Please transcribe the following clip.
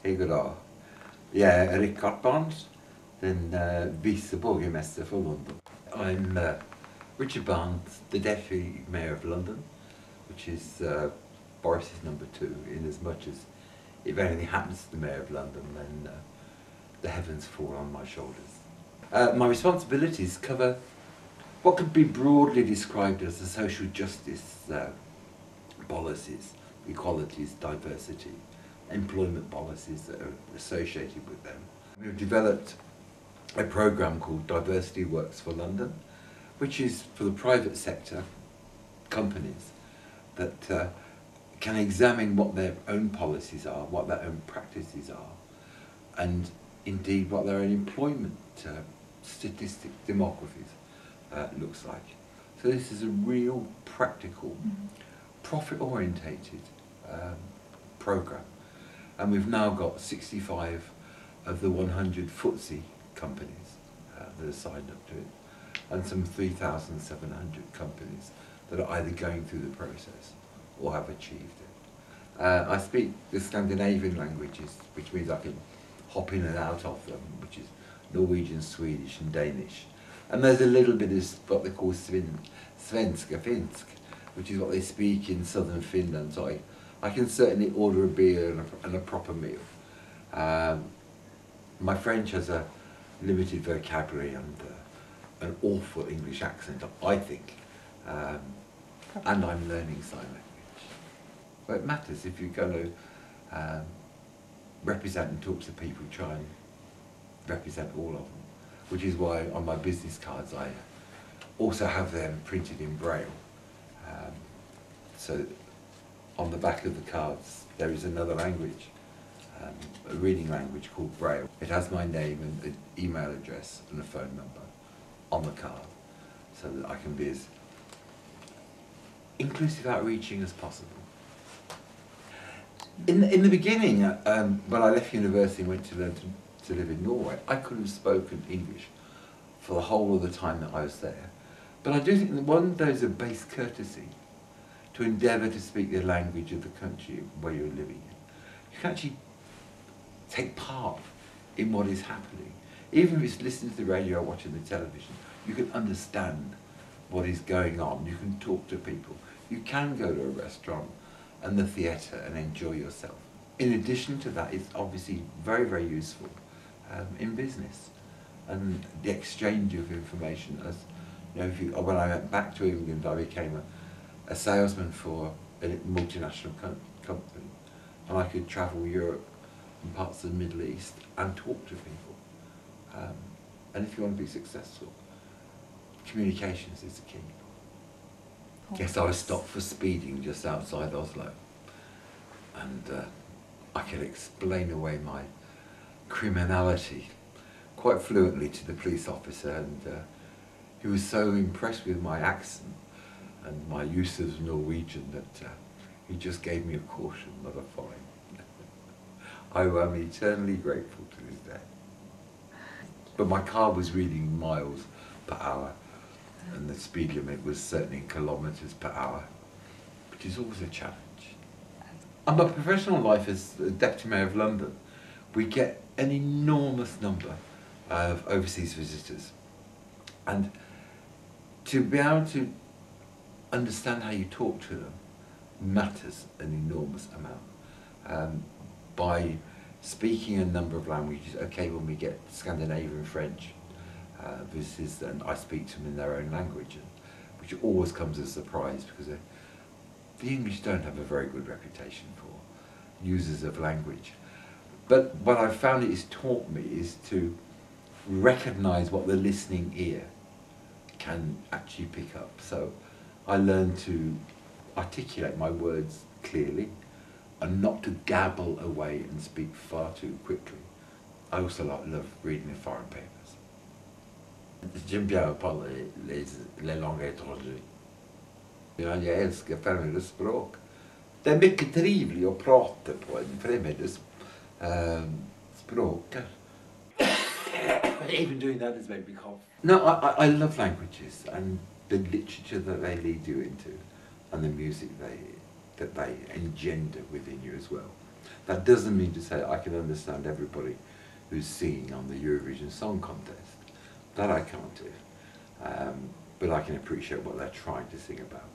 Hej goddag. Jag är Richard Barnes, den vice borgmästare för London. I'm Richard Barnes, the Deputy Mayor of London, which is Boris's number 2, in as much as if anything happens to the Mayor of London, then the heavens fall on my shoulders. My responsibilities cover what could be broadly described as the social justice policies, equalities, diversity, employment policies that are associated with them. We've developed a programme called Diversity Works for London, which is for the private sector companies that can examine what their own policies are, what their own practices are, and indeed what their own employment statistic demographies looks like. So this is a real practical, profit-orientated programme, and we've now got 65 of the 100 FTSE companies that are signed up to it, and some 3,700 companies that are either going through the process or have achieved it. I speak the Scandinavian languages, which means I can hop in and out of them, which is Norwegian, Swedish and Danish. And there's a little bit of what they call svenska, finsk, which is what they speak in southern Finland, so I can certainly order a beer and a proper meal. My French has a limited vocabulary and an awful English accent, I think, and I'm learning sign language. But it matters if you're going to represent and talk to people, try and represent all of them, which is why on my business cards I also have them printed in Braille. So on the back of the cards there is another language, a reading language called Braille. It has my name and an email address and a phone number on the card, so that I can be as inclusive outreaching as possible. In the beginning, when I left university and went to learn to live in Norway, I could have spoken English for the whole of the time that I was there. But I do think that one, there's a base courtesy to endeavour to speak the language of the country where you're living in. You can actually take part in what is happening. Even if it's listening to the radio or watching the television, you can understand what is going on. You can talk to people. You can go to a restaurant and the theatre and enjoy yourself. In addition to that, it's obviously very, very useful in business and the exchange of information. As you know, when I went back to England, I became a salesman for a multinational company, and I could travel Europe and parts of the Middle East and talk to people. And if you want to be successful, communications is the key. Yes, I was stopped for speeding just outside Oslo, and I could explain away my criminality quite fluently to the police officer, and he was so impressed with my accent and my use of Norwegian that he just gave me a caution, not a fine. I am eternally grateful to this day. But my car was reading miles per hour, and the speed limit was certainly in kilometres per hour, which is always a challenge. And my professional life as the Deputy Mayor of London, we get an enormous number of overseas visitors. And to be able to understand how you talk to them matters an enormous amount. By speaking a number of languages, okay, when we get Scandinavian French visitors, and I speak to them in their own language, which always comes as a surprise, because the English don't have a very good reputation for users of language. But what I've found it has taught me is to recognise what the listening ear can actually pick up. So I learned to articulate my words clearly and not to gabble away and speak far too quickly. I also love reading the foreign papers. J'aime bien parler les langues étrangères. Jag älskar främmande språk. Det är mycket trevligt att prata på en främmande språk. Even doing that has made me cough. No, I love languages and the literature that they lead you into, and the music that they engender within you as well. That doesn't mean to say I can understand everybody who's singing on the Eurovision Song Contest. That I can't do. But I can appreciate what they're trying to sing about.